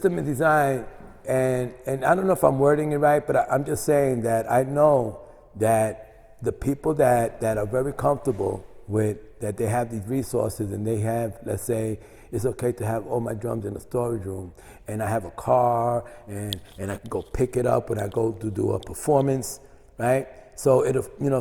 system is designed, and I don't know if I'm wording it right, but I'm just saying that I know that the people that are very comfortable with that they have these resources and they have, let's say, it's okay to have all my drums in the storage room, and I have a car, and I can go pick it up when I go to do a performance, right? So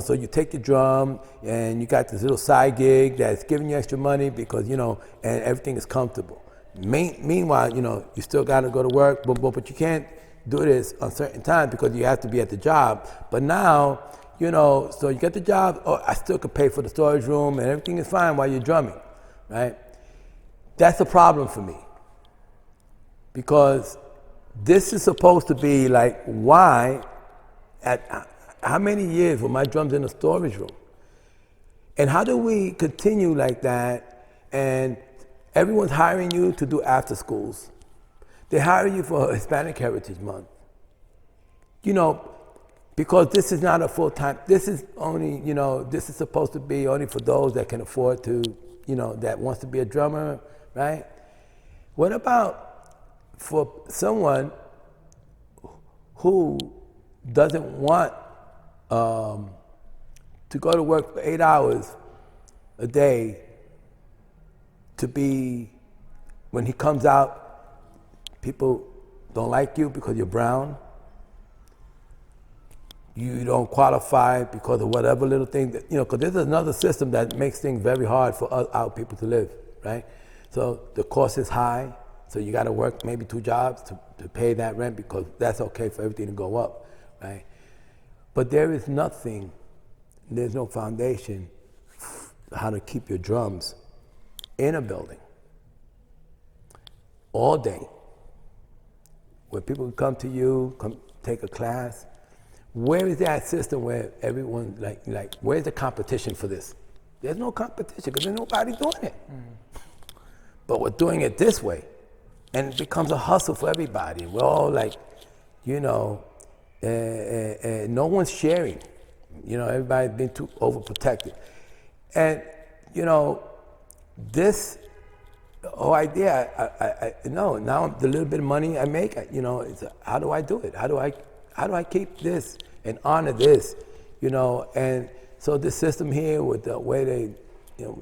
so you take your drum and you got this little side gig that's giving you extra money because, and everything is comfortable. Meanwhile, you still got to go to work, but you can't do this on certain times because you have to be at the job. But now, so you get the job, I still could pay for the storage room and everything is fine while you're drumming, right? That's a problem for me because this is supposed to be like, why, at how many years were my drums in the storage room? And how do we continue like that? And everyone's hiring you to do after schools. They hire you for Hispanic Heritage Month. Because this is not a full-time, this is only, this is supposed to be only for those that can afford to, that wants to be a drummer, right? What about for someone who doesn't want to go to work for 8 hours a day to be, when he comes out, people don't like you because you're brown. You don't qualify because of whatever little thing that, because there's another system that makes things very hard for our people to live, right? So the cost is high, so you got to work maybe 2 jobs to pay that rent because that's okay for everything to go up, right? But there is nothing, there's no foundation how to keep your drums in a building all day, where people can come to you, come take a class. Where is that system where everyone, like where's the competition for this? There's no competition because there's nobody doing it. But we're doing it this way, and it becomes a hustle for everybody. We're all like, no one's sharing. Everybody's been too overprotected. And, this whole idea, I know, now the little bit of money I make, it's, how do I do it? How do I keep this and honor this, And so this system here with the way they,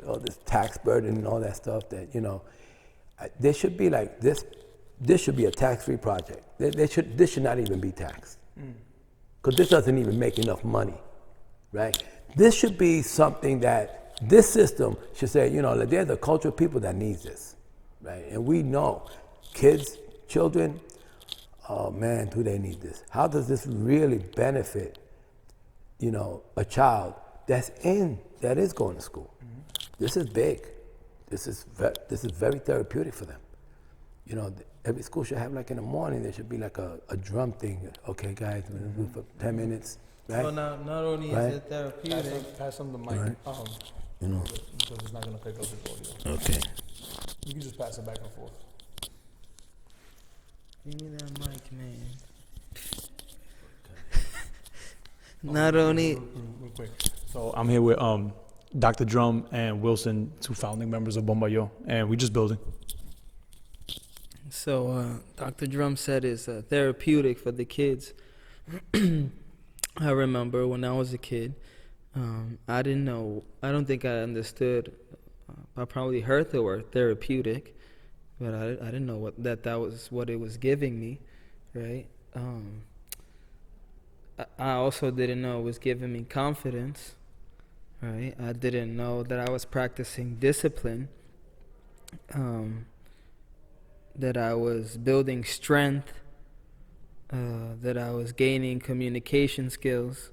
all this tax burden and all that stuff that, there should be like this should be a tax-free project. This should not even be taxed. Because this doesn't even make enough money, right? This should be something that this system should say, there's a culture of people that needs this, right? And we know kids, children, oh man, do they need this? How does this really benefit, a child that is going to school? This is big. This is very therapeutic for them. Every school should have, like in the morning, there should be like a drum thing. Okay, guys, we're gonna do it for 10 minutes, right? So not only is it therapeutic. Pass him the mic. Right. Because it's not going to pick up his audio. Okay. You can just pass it back and forth. Give me that mic, man. Not only. Real quick. So I'm here with Dr. Drum and Wilson, 2 founding members of BombaYo, and we just building. So Dr. Drum said it's therapeutic for the kids. I remember when I was a kid, I didn't know, I don't think I understood, I probably heard the word therapeutic, but I didn't know that was what it was giving me, right? I also didn't know it was giving me confidence, right? I didn't know that I was practicing discipline, that I was building strength, that I was gaining communication skills,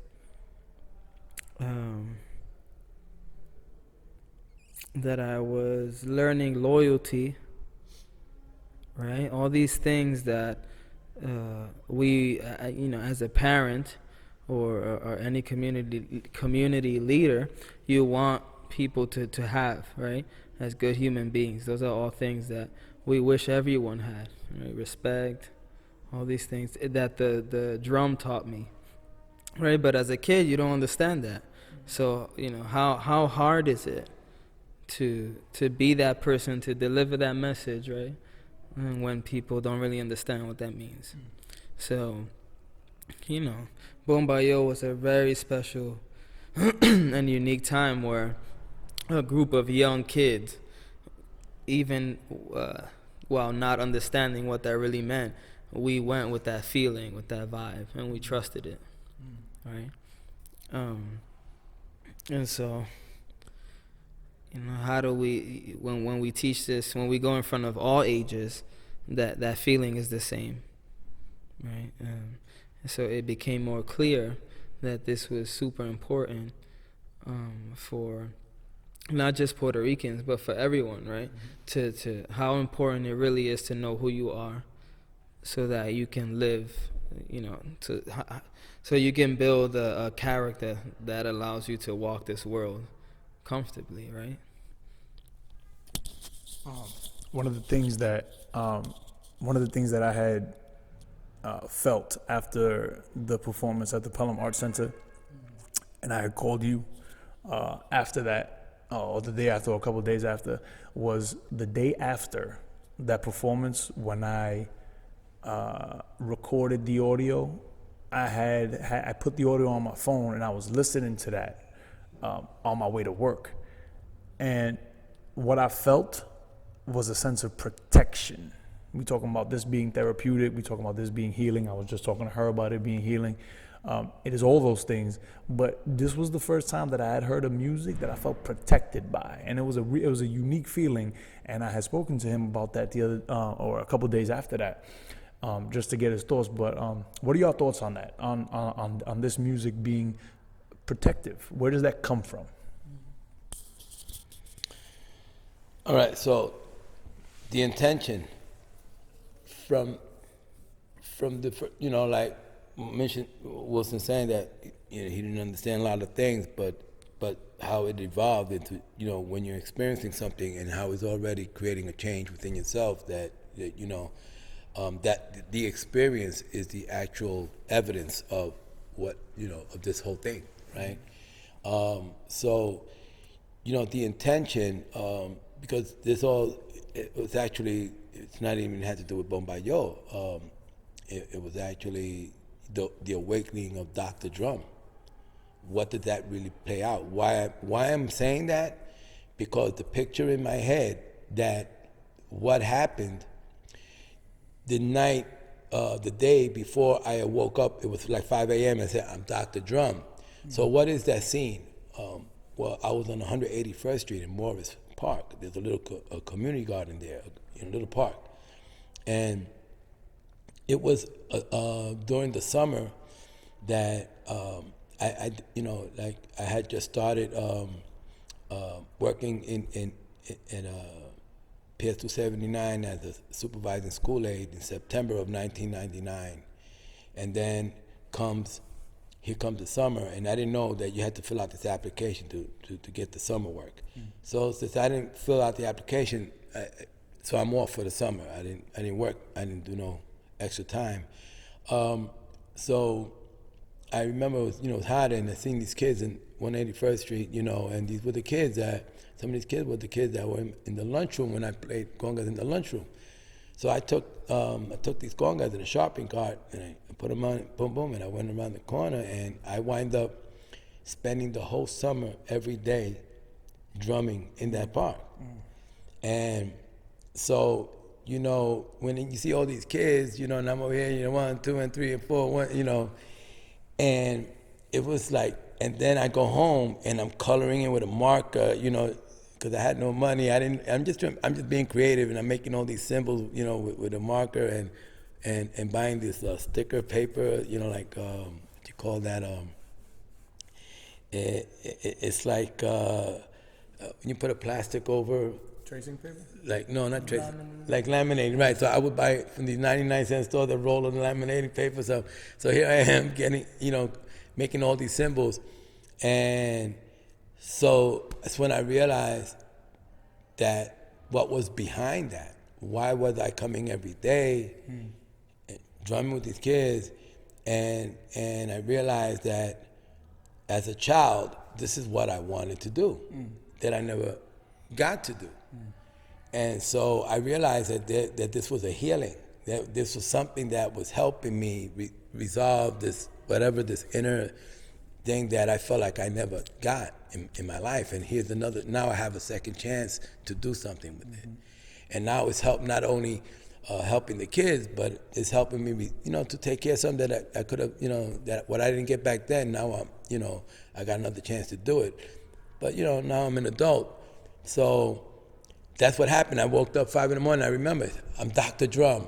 that I was learning loyalty, right? All these things that we, as a parent or any community leader, you want people to have, right? As good human beings. Those are all things that we wish everyone had, right? Respect, all these things that the drum taught me, right? But as a kid, you don't understand that. So, how hard is it to be that person, to deliver that message, right? when people don't really understand what that means. So, you know, BombaYo was a very special and unique time where a group of young kids, even while not understanding what that really meant, we went with that feeling, with that vibe, and we trusted it, right? And so, you know, how do we, when we teach this, when we go in front of all ages, that feeling is the same, right? So it became more clear that this was super important for not just Puerto Ricans, but for everyone, right? To how important it really is to know who you are, so that you can live, you know, so you can build a character that allows you to walk this world comfortably, right? One of the things that I had felt after the performance at the Pelham Arts Center, and I had called you after that, or the day after, or a couple of days after, was the day after that performance when I recorded the audio. I put the audio on my phone and I was listening to that on my way to work, and what I felt was a sense of protection. We talking about this being therapeutic. We talking about this being healing. I was just talking to her about it being healing. It is all those things, but this was the first time that I had heard a music that I felt protected by, and it was a unique feeling. And I had spoken to him about that the other or a couple of days after that, just to get his thoughts. But what are your thoughts on that? On this music being protective? Where does that come from? All right, so the intention from the, you know, like mentioned Wilson saying that, you know, he didn't understand a lot of things, but how it evolved into, you know, when you're experiencing something and how it's already creating a change within yourself, that you know, that the experience is the actual evidence of what, you know, of this whole thing, right? So, you know, the intention, because this all, it was actually, it's not even had to do with BombaYo. It was actually the awakening of Dr. Drum. What did that really play out? Why I'm saying that? Because the picture in my head that what happened the night, the day before I woke up, it was like 5 a.m. I said, I'm Dr. Drum. Mm-hmm. So what is that scene? Well, I was on 181st Street in Morris Park. There's a little community garden there, in a little park. And it was during the summer that I you know, like I had just started working in PS 279 as a supervising school aide in September of 1999. And then here comes the summer, and I didn't know that you had to fill out this application to get the summer work. So since I didn't fill out the application, so I'm off for the summer. I didn't work. I didn't do no extra time. So I remember it was hot, and I seen these kids in 181st Street, you know, and these were the kids some of these kids were the kids that were in the lunchroom when I played congas in the lunchroom. So I took these congas in a shopping cart and I put them on, boom, boom, and I went around the corner, and I wind up spending the whole summer every day drumming in that park. And so, you know, when you see all these kids, you know, and I'm over here, you know, 1, 2, and 3, and 4, 1, you know, and it was like, and then I go home and I'm coloring in with a marker, you know, because I had no money. I'm just being creative, and I'm making all these symbols, you know, with a marker, and buying this sticker paper, you know, like what you call that? It's like when you put a plastic over. Tracing paper? Like, no, not tracing. Like laminating, right. So I would buy it from these 99-cent stores, the roll of laminating paper. So here I am getting, you know, making all these symbols. And so that's when I realized that what was behind that. Why was I coming every day, drumming with these kids? And I realized that as a child, this is what I wanted to do, that I never got to do. And so I realized that this was a healing, that this was something that was helping me resolve this, whatever this inner thing that I felt like I never got in my life. And here's another, now I have a second chance to do something with it. And now it's helped not only helping the kids, but it's helping me, to take care of something that I could have, that what I didn't get back then, now I got another chance to do it. But, now I'm an adult. So that's what happened. I woke up 5 a.m. I remember it. I'm Dr. Drum.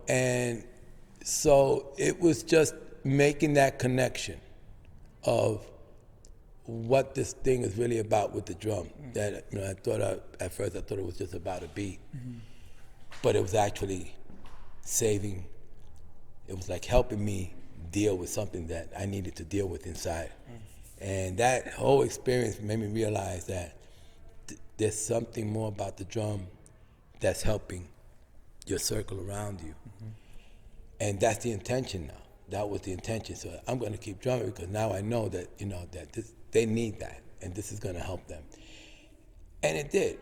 And so it was just making that connection of what this thing is really about with the drum. That at first I thought it was just about a beat, but it was actually saving. It was like helping me deal with something that I needed to deal with inside, and that whole experience made me realize that there's something more about the drum that's helping your circle around you, and that's the intention now. That was the intention. So I'm going to keep drumming because now I know that they need that, and this is going to help them. And it did.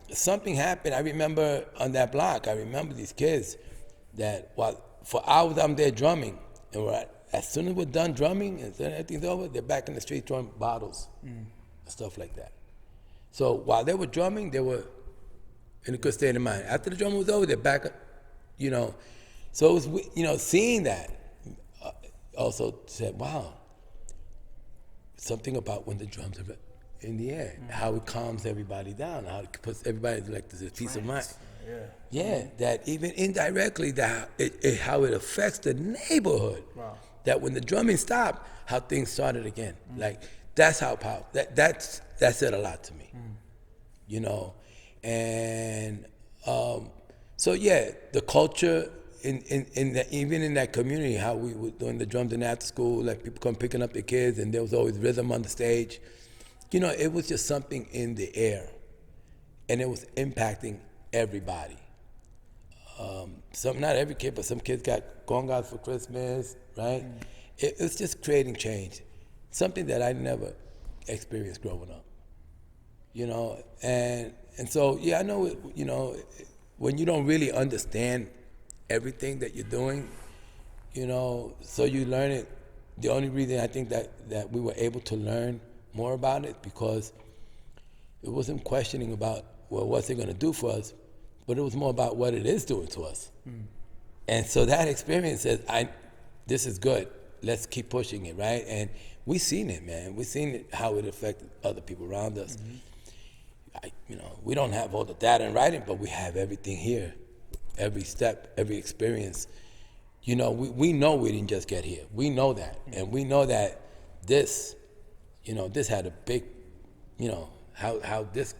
Something happened. I remember on that block. I remember these kids that for hours I'm there drumming, and as soon as we're done drumming and everything's over, they're back in the street throwing bottles and stuff like that. So while they were drumming, they were in a good state of mind. After the drumming was over, they're back. So it was, seeing that also said, wow, something about when the drums are in the air, how it calms everybody down, how it puts everybody like this peace of mind. Yeah, that even indirectly, how it affects the neighborhood. Wow. That when the drumming stopped, how things started again. Like that's how powerful. That said a lot to me. And so yeah, the culture. Even in that community, how we were doing the drums in after school, like people come picking up their kids, and there was always rhythm on the stage. It was just something in the air, and it was impacting everybody. Not every kid, but some kids got congas for Christmas, right? It was just creating change, something that I never experienced growing up. And so yeah, I know. When you don't really understand everything that you're doing, so you learn it. The only reason I think that we were able to learn more about it because it wasn't questioning about, well, what's it going to do for us, but it was more about what it is doing to us. And so that experience says, this is good. Let's keep pushing it, right? And we seen it, man. We seen it, how it affected other people around us. We don't have all the data in writing, but we have everything here. Every step, every experience. We know we didn't just get here. We know that. And we know that this had a big, how this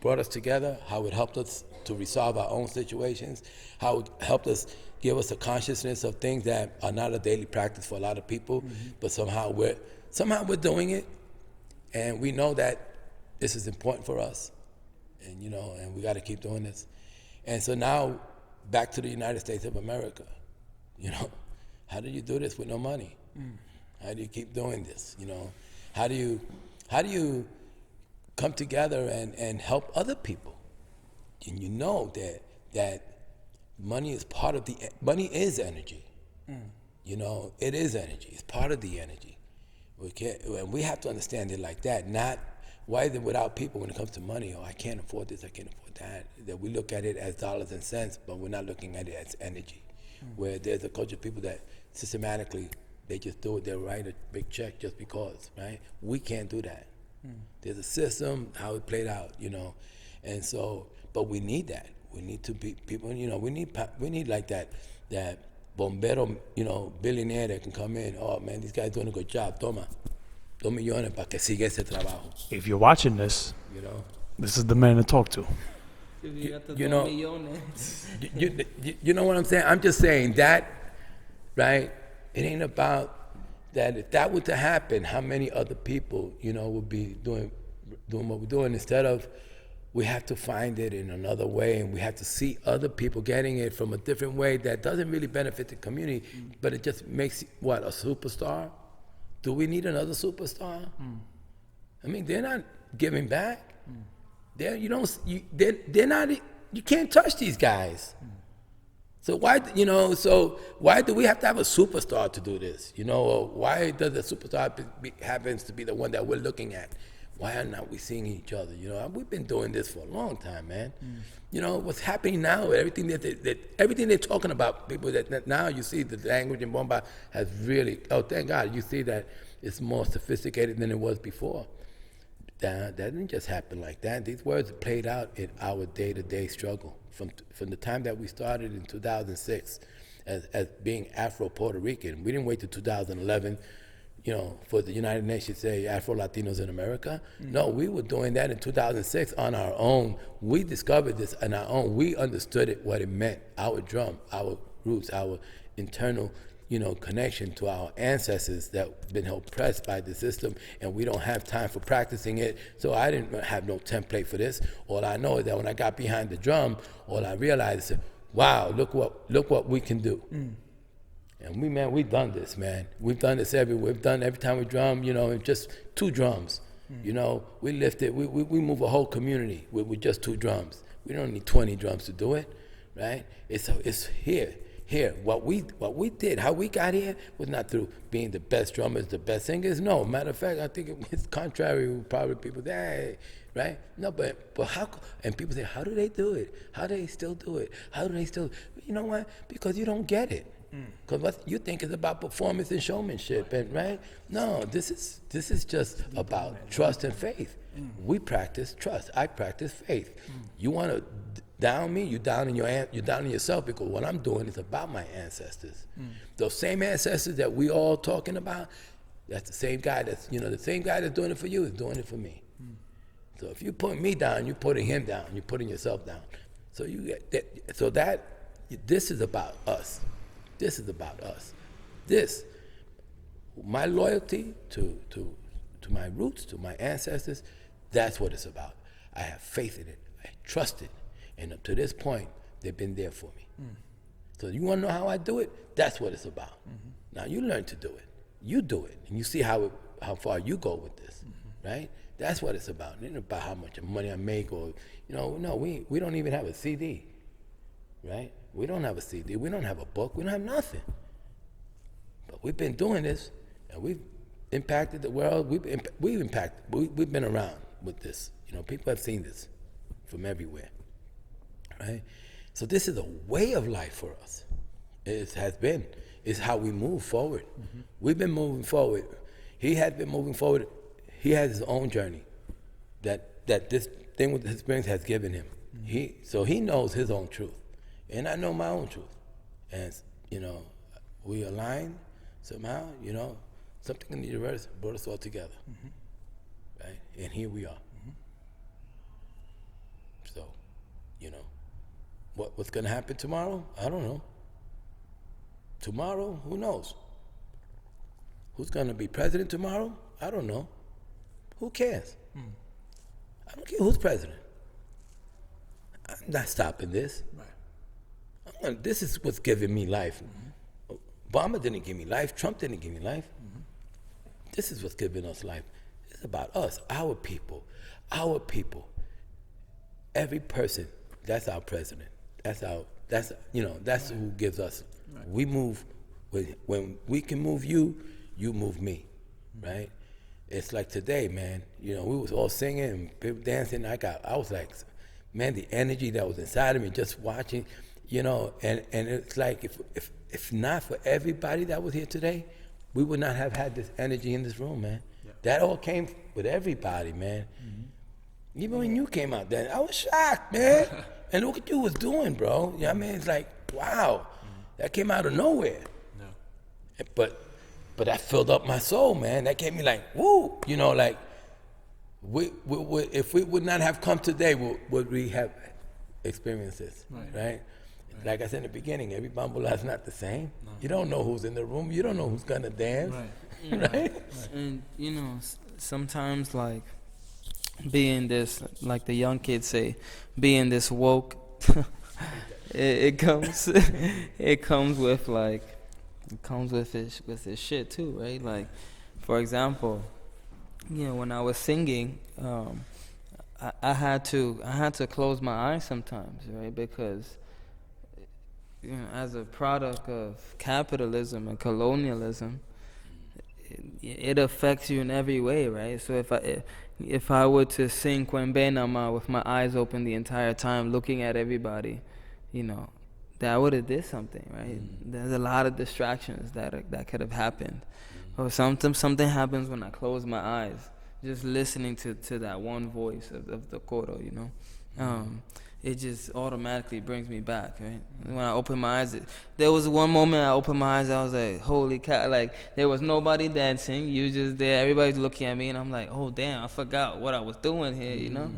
brought us together, how it helped us to resolve our own situations, how it helped us give us a consciousness of things that are not a daily practice for a lot of people, but somehow we're doing it, and we know that this is important for us, and and we got to keep doing this. And so now, back to the United States of America, how do you do this with no money? How do you keep doing this? How do you come together and help other people? And that money is part of money is energy. It is energy. It's part of the energy. We have to understand it like that. Not why is it without people when it comes to money? Oh, I can't afford this. I can't afford that. That we look at it as dollars and cents, but we're not looking at it as energy. Where there's a culture of people that systematically they just do it. They write a big check just because, right? We can't do that. There's a system how it played out, and so. But we need that. We need to be people. We need like that bombero, billionaire that can come in. Oh man, these guys doing a good job. Toma, 2 millones para que siga ese trabajo. If you're watching this, this is the man to talk to. You know what I'm saying? I'm just saying that, right? It ain't about that. If that were to happen, how many other people, would be doing what we're doing instead of. We have to find it in another way, and we have to see other people getting it from a different way that doesn't really benefit the community, but it just makes a superstar? Do we need another superstar? I mean, they're not giving back. They're not. You can't touch these guys. So why do we have to have a superstar to do this? Or why does the superstar happens to be the one that we're looking at? Why are not we seeing each other? We've been doing this for a long time, man. What's happening now, everything everything they're talking about, people that now you see the language in Bomba has really, oh, thank God, you see that it's more sophisticated than it was before. That didn't just happen like that. These words played out in our day-to-day struggle from the time that we started in 2006 as being Afro-Puerto Rican. We didn't wait till 2011, for the United Nations to say Afro-Latinos in America. No, we were doing that in 2006 on our own. We discovered this on our own. We understood what it meant, our drum, our roots, our internal connection to our ancestors that been oppressed by the system, and we don't have time for practicing it. So I didn't have no template for this. All I know is that when I got behind the drum, all I realized is, wow, look what we can do. And we've done this, man. We've done this everywhere. We've done every time we drum, just 2 drums. We lift it. We move a whole community with just 2 drums. We don't need 20 drums to do it, right? It's here. Here, what we did, how we got here, was not through being the best drummers, the best singers. No, matter of fact, I think it's contrary. Probably people say, hey, right? No, but how? And people say, how do they do it? How do they still do it? How do they still? You know why? Because you don't get it. Because what you think is about performance and showmanship, and right? No, this is just about trust and faith. We practice trust. I practice faith. You want to down me, you're down in yourself, because what I'm doing is about my ancestors. Those same ancestors that we all talking about, that's the same guy that's doing it for you is doing it for me. So if you put me down, you're putting him down, you're putting yourself down. So this is about us. This is about us. My loyalty to my roots, to my ancestors, that's what it's about. I have faith in it. I trust it. And up to this point, they've been there for me. So you want to know how I do it? That's what it's about. Now you learn to do it. You do it, and you see how far you go with this, right? That's what it's about. It ain't about how much money I make, or no, we don't even have a CD, right? We don't have a CD. We don't have a book. We don't have nothing. But we've been doing this, and we've impacted the world. We've been around with this. People have seen this from everywhere. Right? So this is a way of life for us. It has been. It's how we move forward. We've been moving forward. He has been moving forward. He has his own journey that this thing with his experience has given him. So he knows his own truth. And I know my own truth. And, we align somehow, something in the universe brought us all together. Right? And here we are. So, what's going to happen tomorrow? I don't know. Tomorrow, who knows? Who's going to be president tomorrow? I don't know. Who cares? I don't care who's president. I'm not stopping this. Right. This is what's giving me life. Obama didn't give me life. Trump didn't give me life. This is what's giving us life. It's about us, our people. Every person, that's our president. That's who gives us. Right. We move, when we can move you, you move me, right? It's like today, man, we was all singing and people dancing. I was like, man, the energy that was inside of me just watching, and it's like, if not for everybody that was here today, we would not have had this energy in this room, man. Yeah. That all came with everybody, man. Even when you came out there, I was shocked, man. And look what you was doing, bro. I mean, it's like, wow, that came out of nowhere. No. But that filled up my soul, man. That gave me like, woo, like, if we would not have come today, would we have experienced this, right? Like I said in the beginning, every bambula is not the same. No. You don't know who's in the room. You don't know who's gonna dance, right? And sometimes like being this, like the young kids say, being this woke, it comes with its shit too, right? Like, for example, when I was singing, I had to close my eyes sometimes, right? Because as a product of capitalism and colonialism, it affects you in every way, right? So if I were to sing Kwembe Nama with my eyes open the entire time, looking at everybody, that would have did something, right? There's a lot of distractions that could have happened. Or something happens when I close my eyes, just listening to that one voice of the coro, it just automatically brings me back, right? When I open my eyes, there was one moment I opened my eyes, I was like, holy cow, like there was nobody dancing, you just there, everybody's looking at me, and I'm like, oh damn, I forgot what I was doing here,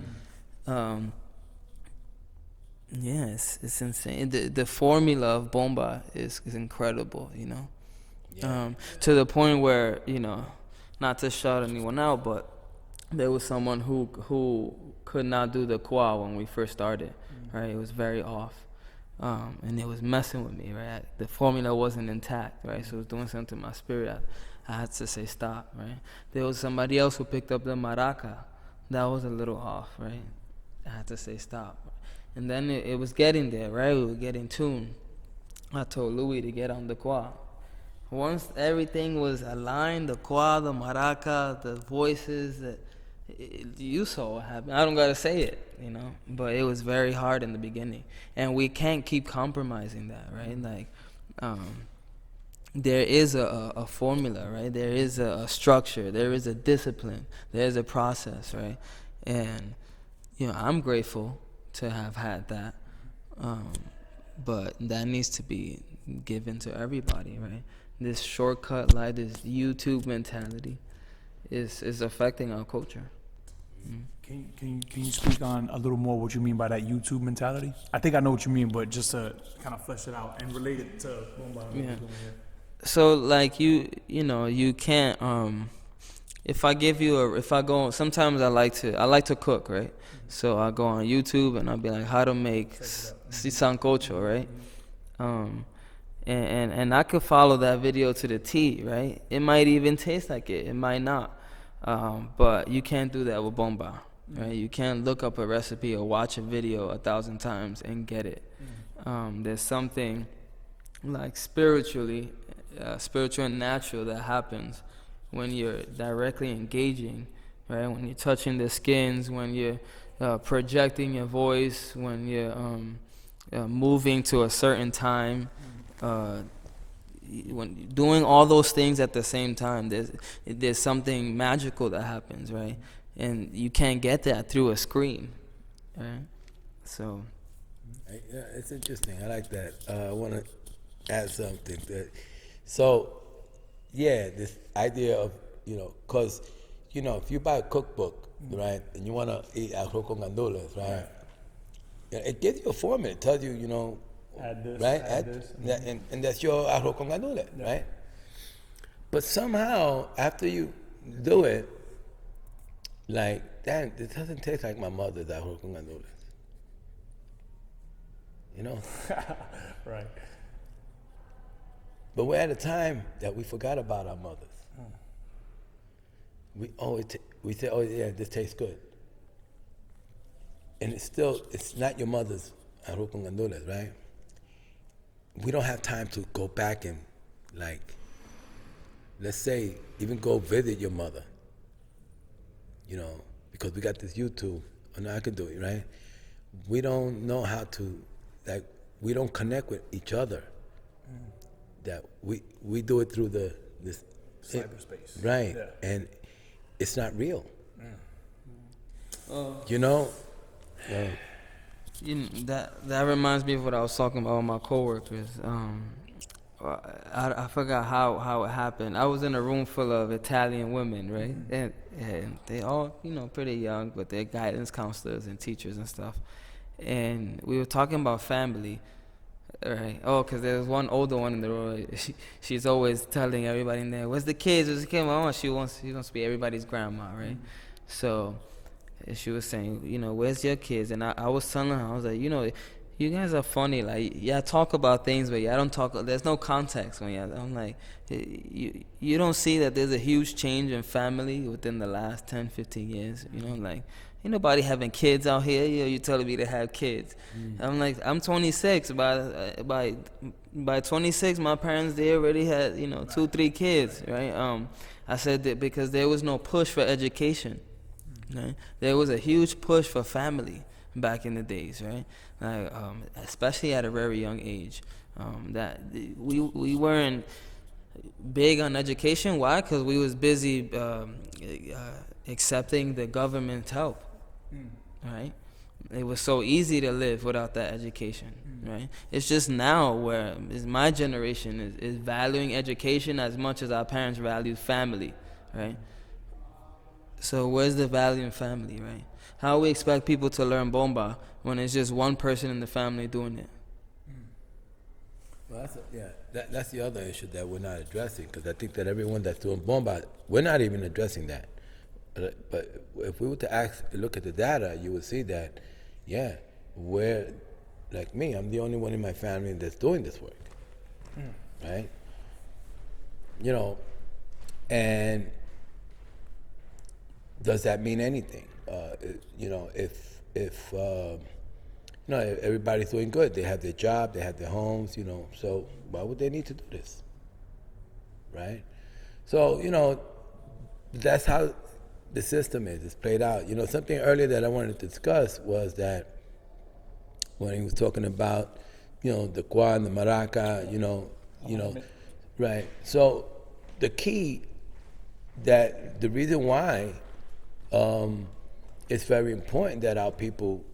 Yes, it's insane. The formula of Bomba is incredible, to the point where, not to shout anyone out, but there was someone who could not do the kwa when we first started, right? It was very off, and it was messing with me, right? The formula wasn't intact, right? So it was doing something to my spirit. I had to say stop, right? There was somebody else who picked up the maraca. That was a little off, right? I had to say stop. And then it was getting there, right? We were getting tuned. I told Louis to get on the kwa. Once everything was aligned, the kwa, the maraca, the voices, you saw what happened. I don't gotta say it, but it was very hard in the beginning. And we can't keep compromising that, right? Like, there is a formula, right? There is a structure, there is a discipline, there is a process, right? And, I'm grateful to have had that, but that needs to be given to everybody, right? This shortcut life, this YouTube mentality is affecting our culture. Can you speak on a little more what you mean by that YouTube mentality? I think I know what you mean, but just to kind of flesh it out and relate it to Bomba. Yeah. So like you can't if I go, sometimes I like to cook, right? So I go on YouTube and I'll be like, how to make sancocho, right? And I could follow that video to the T, right? It might even taste like it might not. But you can't do that with Bomba, right? You can't look up a recipe or watch a video 1,000 times and get it. There's something like spiritual and natural that happens when you're directly engaging, right? When you're touching the skins, when you're projecting your voice, when you're moving to a certain time, when doing all those things at the same time, there's something magical that happens, right? And you can't get that through a screen, right? So yeah, it's interesting. I like that. I want to add something. This idea of, because, if you buy a cookbook, right, and you want to eat arroz con gandules, right, it gives you a formula. It tells you, Add this, right? add this. And that's your arroz con gandules, right? But somehow, after you do it, like, damn, it doesn't taste like my mother's arroz con gandules. Right. But we're at a time that we forgot about our mothers. We say, oh yeah, this tastes good. And it's not your mother's arroz con gandules, right? We don't have time to go back and, like, let's say, even go visit your mother, because we got this YouTube, and I can do it, right? We don't know how to, like, we don't connect with each other. That we do it through this cyberspace, right? Yeah. And it's not real. That reminds me of what I was talking about with my coworkers. I forgot how it happened. I was in a room full of Italian women, right? And they all, pretty young, but they're guidance counselors and teachers and stuff. And we were talking about family. Right. Oh, because there's one older one in the room. She's always telling everybody in there, "Where's the kids? Where's the kids?" Oh, she wants to be everybody's grandma, right? So she was saying, "Where's your kids?" And I was telling her, I was like, you guys are funny. Like, y'all talk about things, but y'all don't talk. There's no context when y'all. I'm like, you don't see that there's a huge change in family within the last 10, 15 years. You know, like, ain't nobody having kids out here. You telling me to have kids. I'm like, I'm 26. By 26, my parents, they already had, 2, 3 kids, right? I said that because there was no push for education. Right? There was a huge push for family back in the days, right? Like, especially at a very young age. That we weren't big on education. Why? Because we was busy accepting the government's help, right? It was so easy to live without that education, right? It's just now where my generation is valuing education as much as our parents valued family, right? So where's the value in family, right? How we expect people to learn Bomba when it's just one person in the family doing it? Well, that's the other issue that we're not addressing, because I think that everyone that's doing Bomba, we're not even addressing that. But if we were to look at the data, you would see that, we're, like me, I'm the only one in my family that's doing this work, right? And does that mean anything? If everybody's doing good, they have their job, they have their homes, so why would they need to do this, right? So, that's how the system is. It's played out. Something earlier that I wanted to discuss was that when he was talking about, the kwa and the maraca, right? So the key, that the reason why it's very important that our people,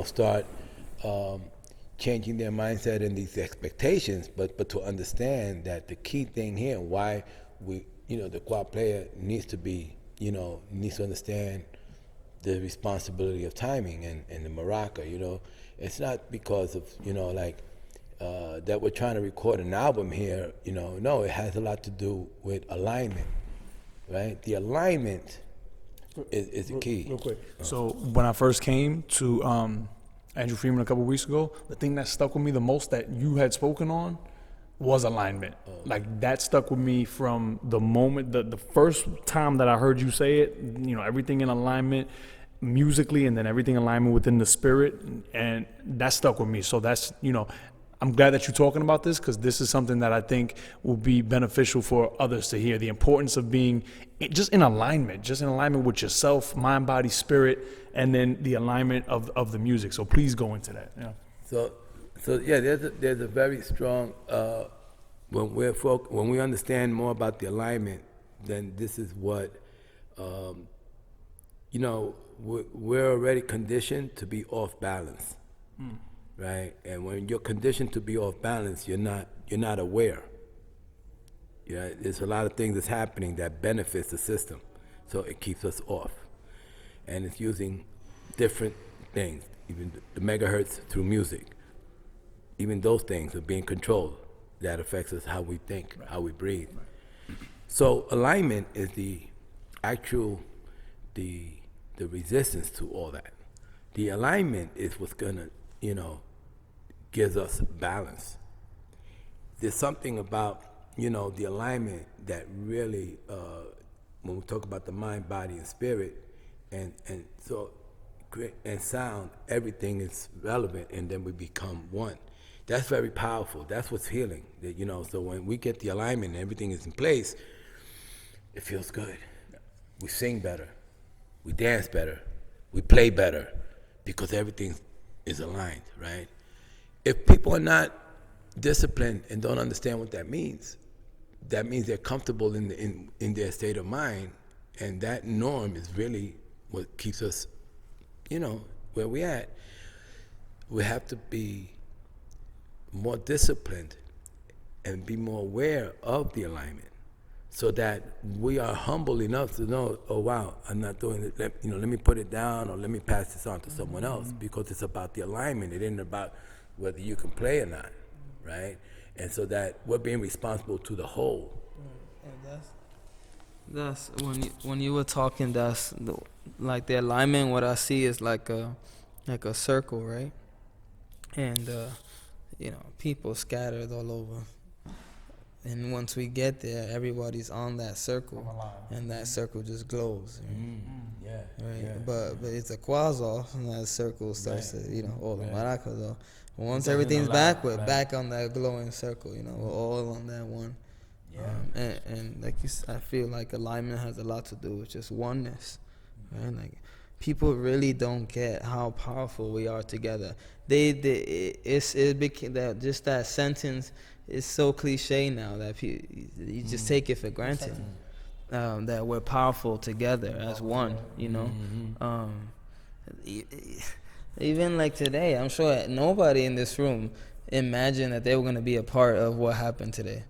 start changing their mindset and these expectations, but to understand that the key thing here, why the quad player needs to understand the responsibility of timing and the maraca, it's not because of, that we're trying to record an album here, no, it has a lot to do with alignment, right? The alignment is the key. Real quick. So when I first came to Andrew Freeman a couple weeks ago, the thing that stuck with me the most that you had spoken on was alignment. Like, that stuck with me from the moment, the first time that I heard you say it, everything in alignment musically, and then everything in alignment within the spirit, and that stuck with me. So that's, I'm glad that you're talking about this, because this is something that I think will be beneficial for others to hear. The importance of being just in alignment with yourself, mind, body, spirit, and then the alignment of the music. So please go into that. Yeah. So there's a very strong when we understand more about the alignment, then this is what we're already conditioned to be off balance. Right, and when you're conditioned to be off balance, you're not aware. There's a lot of things that's happening that benefits the system, so it keeps us off, and it's using different things, even the megahertz through music. Even those things are being controlled. That affects us, how we think, how we breathe. So alignment is the resistance to all that. The alignment is what's gonna, gives us balance. There's something about, the alignment that really, when we talk about the mind, body, and spirit, and sound, everything is relevant, and then we become one. That's very powerful. That's what's healing. So when we get the alignment and everything is in place, it feels good. We sing better, we dance better, we play better, because everything is aligned, right? If people are not disciplined and don't understand what that means they're comfortable in their state of mind, and that norm is really what keeps us, where we at. We have to be more disciplined and be more aware of the alignment, so that we are humble enough to know, oh wow, I'm not doing it. Let me put it down, or let me pass this on to someone else, because it's about the alignment. It isn't about whether you can play or not, right? And so that we're being responsible to the whole. And that's when you were talking. That's like the alignment. What I see is like a circle, right? and people scattered all over. And once we get there, everybody's on that circle, and that circle just glows. Yeah. Right. Yeah. But it's a quasar, and that circle starts to all the maracas though. Once doesn't everything's allow, back, we're right. back on that glowing circle. We're all on that one. Yeah. And like I feel like alignment has a lot to do with just oneness, right? Like people really don't get how powerful we are together. It became that just that sentence is so cliche now that you just take it for granted. That we're powerful together as one, even like today, I'm sure nobody in this room imagined that they were going to be a part of what happened today.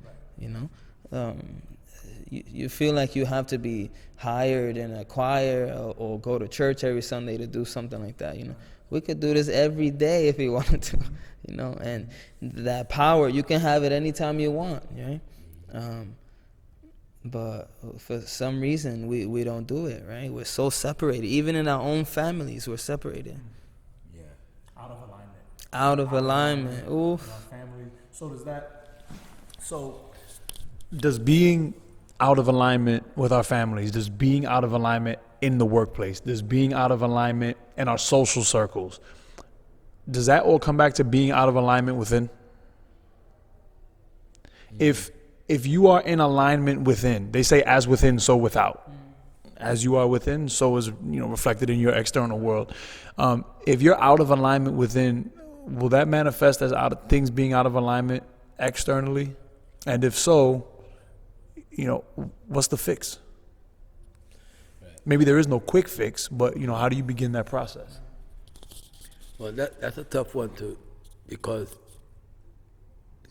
You feel like you have to be hired in a choir or go to church every Sunday to do something like that. We could do this every day if we wanted to. And that power, you can have it anytime you want, right? But for some reason, we don't do it, right? We're so separated. Even in our own families, we're separated. Yeah. Out of alignment. Out of alignment. Oof. Our family. Does being out of alignment with our families, does being out of alignment in the workplace, does being out of alignment in our social circles, does that all come back to being out of alignment within? If you are in alignment within, they say as within, so without. As you are within, so is reflected in your external world. If you're out of alignment within, will that manifest as things being out of alignment externally? And if so, what's the fix? Right. Maybe there is no quick fix, but how do you begin that process? Well, that's a tough one too, because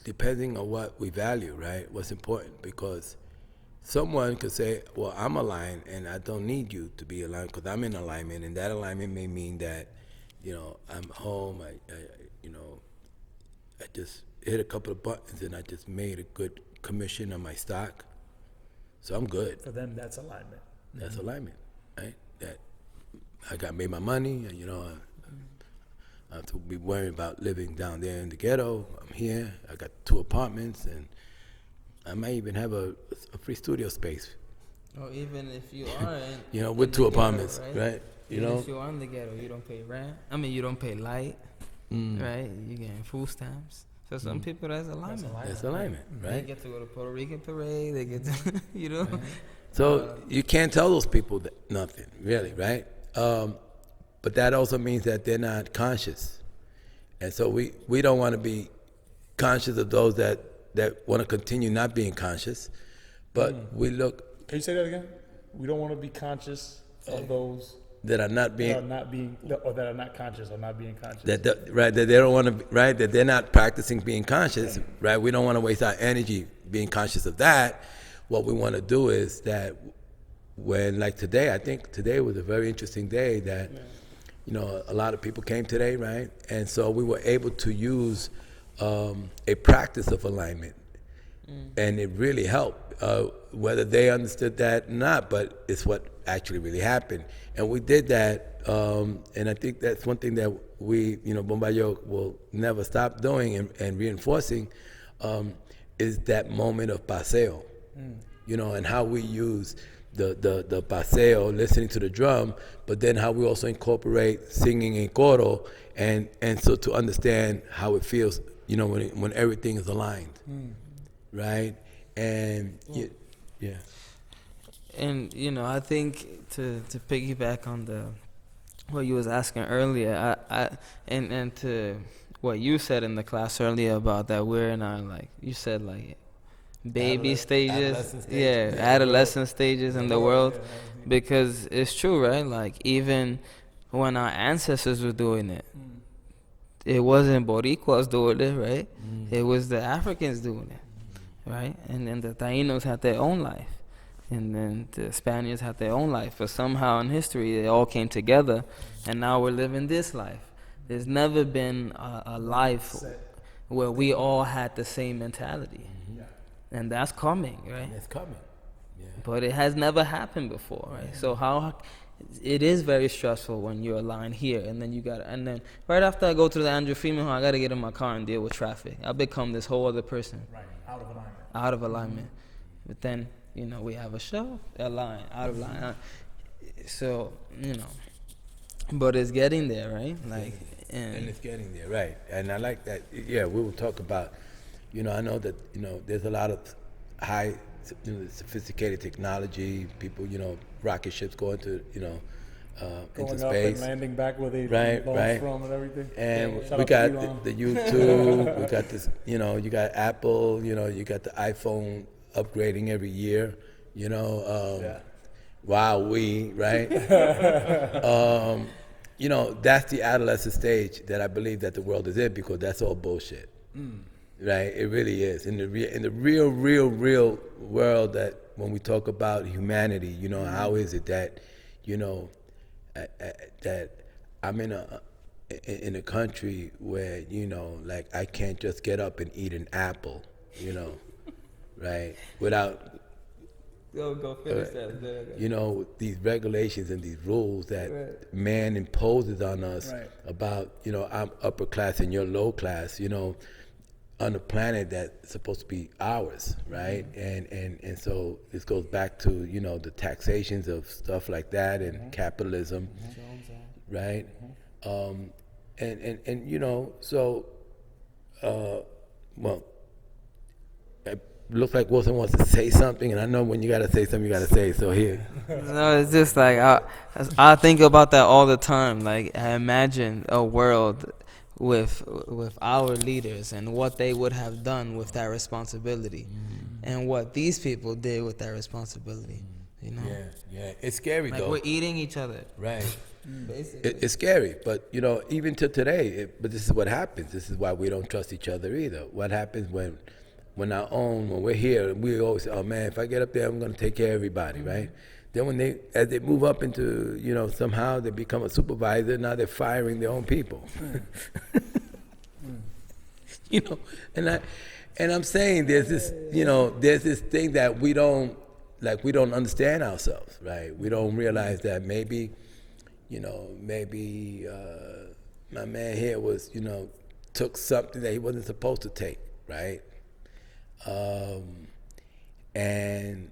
depending on what we value, right? What's important, because someone could say, well, I'm aligned and I don't need you to be aligned because I'm in alignment, and that alignment may mean that, I'm home, I just hit a couple of buttons and I just made a good commission on my stock. So I'm good. For them, that's alignment. That's alignment, right? That I made my money, and I have to be worrying about living down there in the ghetto. I'm here. I got 2 apartments, and I might even have a free studio space. Or even if you are with 2 apartments, ghetto, right? Even if you are in the ghetto, you don't pay rent. You don't pay light, right? You're getting food stamps. For some people, that's alignment. That's alignment, right? They get to go to Puerto Rican parade. They get to, Right. So you can't tell those people nothing, really, right? But that also means that they're not conscious. And so we don't want to be conscious of those that want to continue not being conscious. But we look... Can you say that again? We don't want to be conscious of those that are not being... that are not conscious or not being conscious. That they don't want to... Right? That they're not practicing being conscious, right? We don't want to waste our energy being conscious of that. What we want to do is that when, like today, I think today was a very interesting day that... a lot of people came today, right? And so we were able to use a practice of alignment. And it really helped, whether they understood that or not, but it's what actually really happened. And we did that, and I think that's one thing that we, BombaYo will never stop doing and reinforcing, is that moment of paseo, and how we use the paseo, listening to the drum, but then how we also incorporate singing in coro, and so to understand how it feels, when everything is aligned, right? And yeah. And I think to piggyback on what you was asking earlier, and to what you said in the class earlier about that we're in our you said baby stages, adolescent stages in the world, because it's true, right? Even when our ancestors were doing it, it wasn't Boricuas doing it, right? It was the Africans doing it, right? And then the Tainos had their own life, and then the Spaniards had their own life. But somehow in history, they all came together, and now we're living this life. There's never been a life where we all had the same mentality. And that's coming, right? And it's coming. Yeah. But it has never happened before, right? So how it is very stressful when you're aligned here, and then right after I go to the Andrew Freeman home, I gotta get in my car and deal with traffic. I become this whole other person. Right. Out of alignment. Out of alignment. But then, we have a show, align, out of line. So, but it's getting there, right? Like, and it's getting there, right? And I like that. Yeah, we will talk about. I know that there's a lot of high, sophisticated technology. People, rocket ships going to into Going space, up and landing back where they launched from and everything. And Shout we out to got Elon. the YouTube. We got this. You got Apple. You got the iPhone upgrading every year. Wowee, right? That's the adolescent stage that I believe that the world is in, because that's all bullshit, right? It really is. In the real world, that when we talk about humanity, how is it that, that I'm in a country where, like, I can't just get up and eat an apple, right? Without Go finish that. These regulations and these rules that man imposes on us, about, I'm upper class and you're low class, on a planet that's supposed to be ours, right? And so this goes back to, the taxations of stuff like that, and capitalism, right? Well, it looks like Wilson wants to say something, and I know when you gotta say something, you gotta say it. So here. No, it's just like I think about that all the time. Like, I imagine a world with our leaders and what they would have done with that responsibility, and what these people did with that responsibility. Yeah, it's scary, like, though. we're eating each other. Right. Basically. It's scary, but even to today. But this is what happens. This is why we don't trust each other either. What happens when we're here, we always say, oh man, if I get up there, I'm going to take care of everybody, right? Then as they move up into, somehow they become a supervisor, now they're firing their own people. And I'm saying there's this thing that we don't understand ourselves, right? We don't realize that maybe my man here was, took something that he wasn't supposed to take, right? And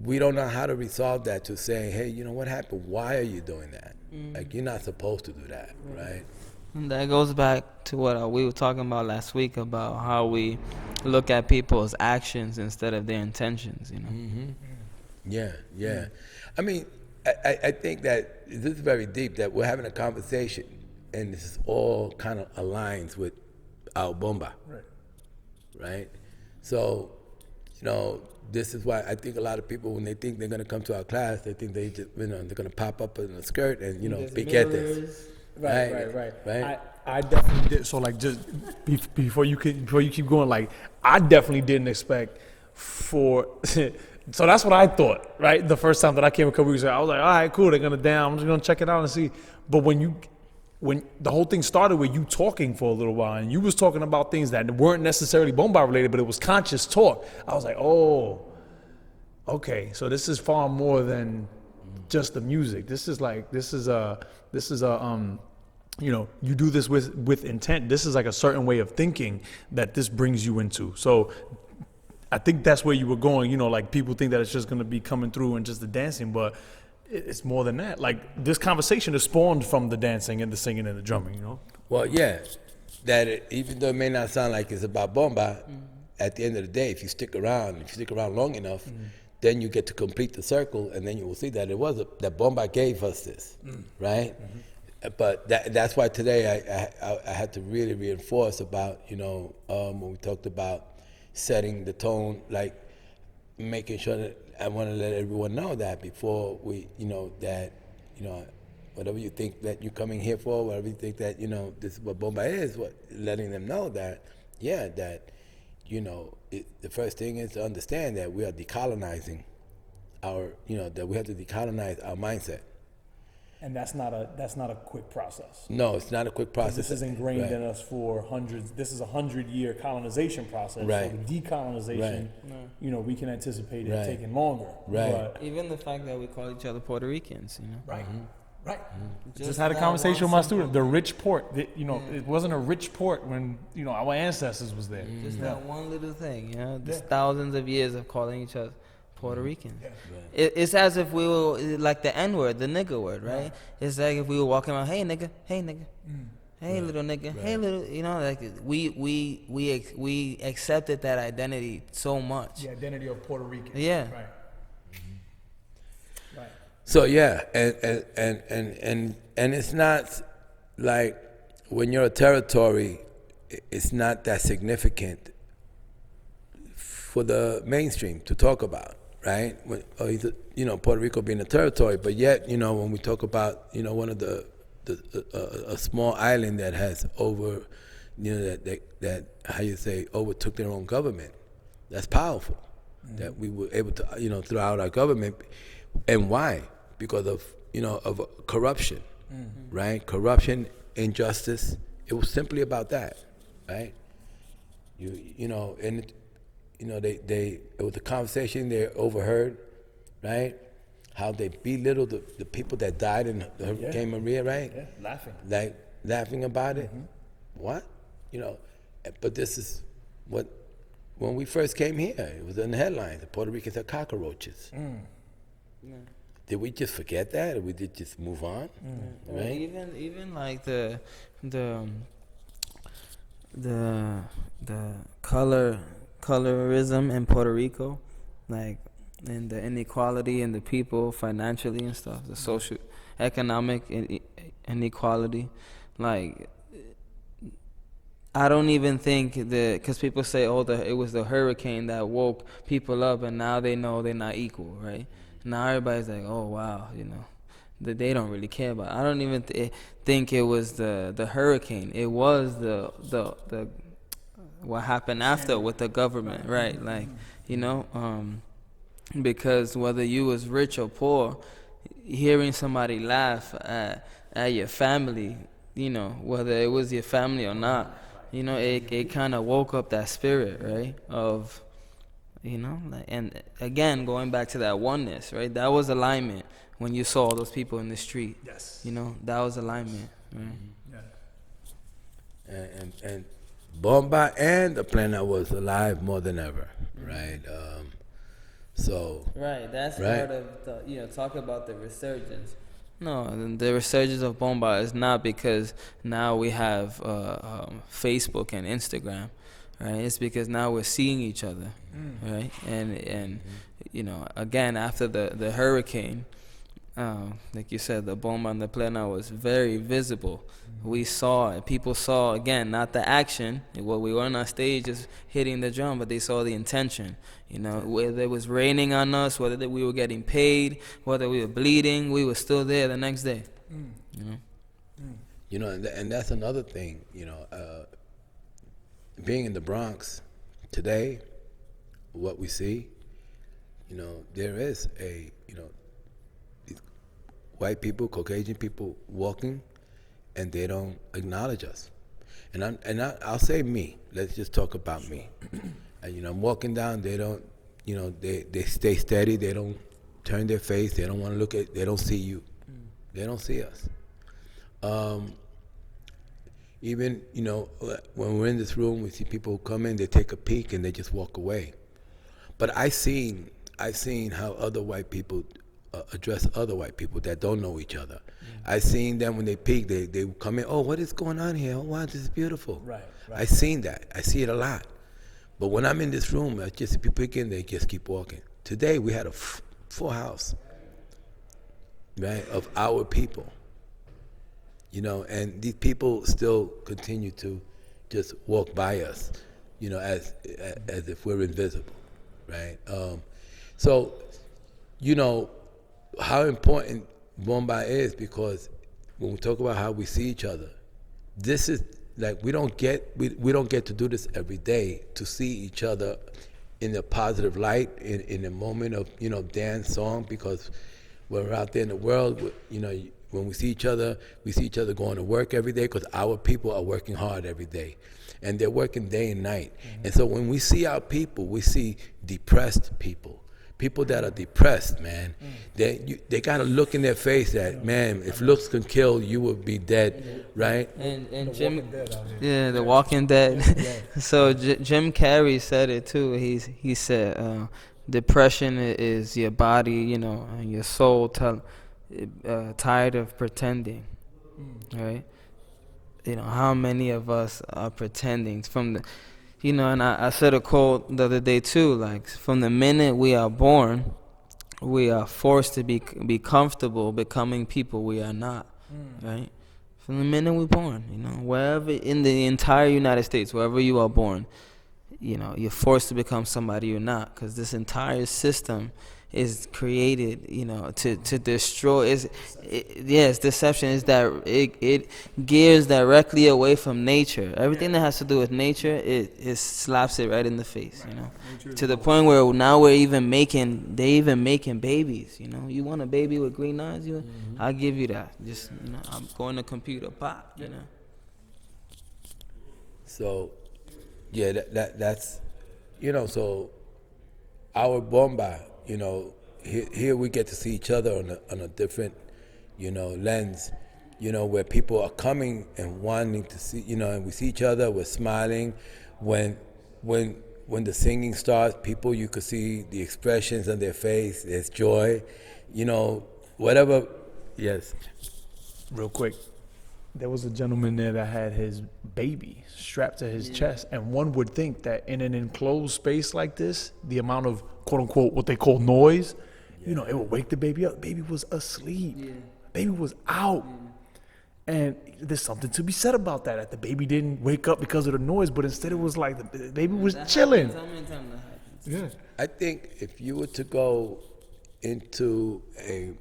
we don't know how to resolve that, to saying, hey, what happened? Why are you doing that? Like, you're not supposed to do that, right? And that goes back to what we were talking about last week, about how we look at people's actions instead of their intentions, Yeah. I mean, I think that this is very deep, that we're having a conversation, and this is all kind of aligns with our Bomba, right? So, this is why I think a lot of people, when they think they're going to come to our class, they think they just, they're going to pop up in a skirt and, speak at this. Right. I definitely did. So, like, just before you keep going, like, I definitely didn't expect for. So that's what I thought, right? The first time that I came a couple weeks ago, I was like, all right, cool, they're gonna down. I'm just gonna check it out and see. But when the whole thing started with you talking for a little while, and you was talking about things that weren't necessarily Bomba related, but it was conscious talk, I was like, oh, okay, so this is far more than just the music. This is you do this with intent. This is like a certain way of thinking that this brings you into. So I think that's where you were going, like, people think that it's just going to be coming through and just the dancing, but it's more than that. Like, this conversation is spawned from the dancing and the singing and the drumming, Well, yeah, even though it may not sound like it's about Bomba, at the end of the day, if you stick around long enough, then you get to complete the circle, and then you will see that that Bomba gave us this, right? But that's why today I had to really reinforce about, when we talked about setting the tone, like making sure that I want to let everyone know that before we, whatever you think that you're coming here for, whatever you think that, this is what Bomba is, letting them know that, the first thing is to understand that we are decolonizing that we have to decolonize our mindset. And that's not a quick process. No, it's not a quick process. This is ingrained in us for hundreds. This is a 100-year colonization process. Right. So the decolonization, Right. we can anticipate it Right. taking longer. Right. But, Even the fact that we call each other Puerto Ricans, right. Right. Just Just had a that conversation with one my student. The rich port. It wasn't a rich port when our ancestors was there. Just that one little thing, There's thousands of years of calling each other Puerto Ricans. Yeah. It's as if we were like the N word, the nigga word, right? It's like if we were walking around, hey nigga, hey little nigga, hey little, like we accepted that identity so much. The identity of Puerto Rican. Yeah. Right. Right. So yeah, and it's not like when you're a territory, it's not that significant for the mainstream to talk about, right? Puerto Rico being a territory, but yet, when we talk about, one of a small island that has that how you say overtook their own government, that's powerful. That we were able to, throw out our government, and why? Because of corruption, right? Corruption, injustice. It was simply about that, right? It was a conversation they overheard, right? How they belittled the people that died in Hurricane Maria, right? Yeah. Laughing. Like laughing about it. What? But this is what, when we first came here, it was in the headlines. The Puerto Ricans are cockroaches. Yeah. Did we just forget that, or we did just move on? Or Right? even like the colorism in Puerto Rico, like, and the inequality in the people financially and stuff, the social economic inequality, like, I don't even think because people say, it was the hurricane that woke people up, and now they know they're not equal, right? Now everybody's like, oh wow, that they don't really care about. I don't even think it was the hurricane. It was the what happened after with the government, right? Like, because whether you was rich or poor, hearing somebody laugh at your family, whether it was your family or not, it kind of woke up that spirit, right? Of, and again, going back to that oneness, right? That was alignment when you saw all those people in the street. Yes. That was alignment, right? Yeah. And Bomba and the planet was alive more than ever, right? Right, that's right? part of the, talk about the resurgence. No, the resurgence of Bomba is not because now we have Facebook and Instagram, right? It's because now we're seeing each other, right? And again, after the hurricane, like you said, the Bomba and the plena was very visible. We saw it. People saw, again, not the action. What we weren't on stage just hitting the drum, but they saw the intention. Whether it was raining on us, whether we were getting paid, whether we were bleeding, we were still there the next day. And that's another thing, being in the Bronx today, what we see, there is white people, Caucasian people walking, and they don't acknowledge us. I'll say me. Let's just talk about me. I'm walking down. They don't. They stay steady. They don't turn their face. They don't want to look at. They don't see you. They don't see us. Even when we're in this room, we see people come in. They take a peek and they just walk away. But I've seen how other white people address other white people that don't know each other. I've seen them when they peek, they come in, oh, what is going on here? Oh, wow, this is beautiful. Right. I've seen that. I see it a lot. But when I'm in this room, I just people peek in, they just keep walking. Today, we had a full house, right, of our people. And these people still continue to just walk by us, as if we're invisible, right? So, how important Bomba is, because when we talk about how we see each other, this is like we don't get to do this every day, to see each other in a positive light, in a moment of dance, song, because when we're out there in the world, when we see each other going to work every day, because our people are working hard every day. And they're working day and night. And so when we see our people, we see depressed people. People that are depressed, man. They got a look in their face that, man, if looks can kill, you would be dead, right? And Jim, The Walking Dead. So Jim Carrey said it too. He said, depression is your body, and your soul tired of pretending, right? How many of us are pretending from the, and I said a quote the other day too, like from the minute we are born, we are forced to be comfortable becoming people we are not, right? From the minute we're born, wherever in the entire United States, wherever you are born, you're forced to become somebody you're not, because this entire system is created, to destroy. Yes, deception is that it gears directly away from nature. Everything that has to do with nature, it slaps it right in the face, to the point where now they're even making babies. You want a baby with green eyes? I'll give you that. Just I'm going to computer, pop. So, yeah, that's, so our Bomba, here we get to see each other on a different, lens, where people are coming and wanting to see, and we see each other, we're smiling. When the singing starts, people, you could see the expressions on their face, there's joy, whatever. Yes. Real quick, there was a gentleman there that had his baby strapped to his chest, and one would think that in an enclosed space like this, the amount of quote unquote what they call noise, it would wake the baby up. Baby was asleep. Baby was out. And there's something to be said about that the baby didn't wake up because of the noise, but instead it was like the baby was chilling. Yeah. I think if you were to go into an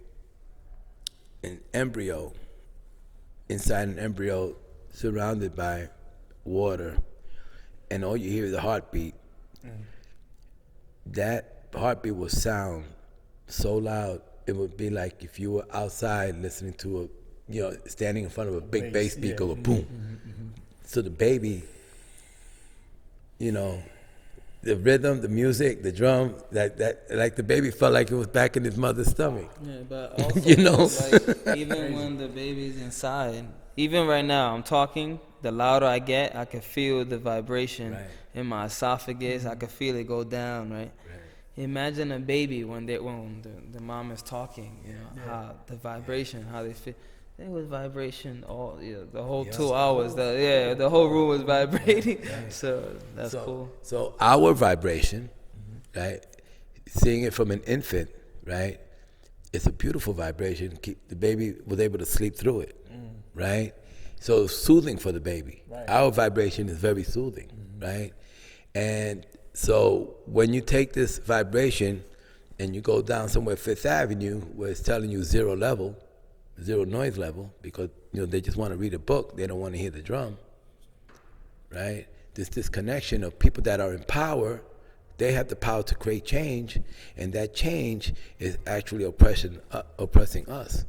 embryo, inside an embryo surrounded by water, and all you hear is a heartbeat, that heartbeat will sound so loud, it would be like if you were outside listening to standing in front of a big bass speaker, with boom. So the baby, the rhythm, the music, the drum, that like the baby felt like it was back in his mother's stomach. Yeah, but also, like, even when the baby's inside, even right now, I'm talking, the louder I get, I can feel the vibration in my esophagus. I can feel it go down, right? Imagine a baby when the mom is talking, how the vibration, how they feel. There was vibration all the whole 2 hours. The whole room was vibrating. So that's cool. So our vibration, right? Seeing it from an infant, right? It's a beautiful vibration. The baby was able to sleep through it, right? So it's soothing for the baby. Our vibration is very soothing, right? And so when you take this vibration and you go down somewhere Fifth Avenue where it's telling you zero noise level, because they just want to read a book, they don't want to hear the drum, right? There's this connection of people that are in power. They have the power to create change, and that change is actually oppressing us.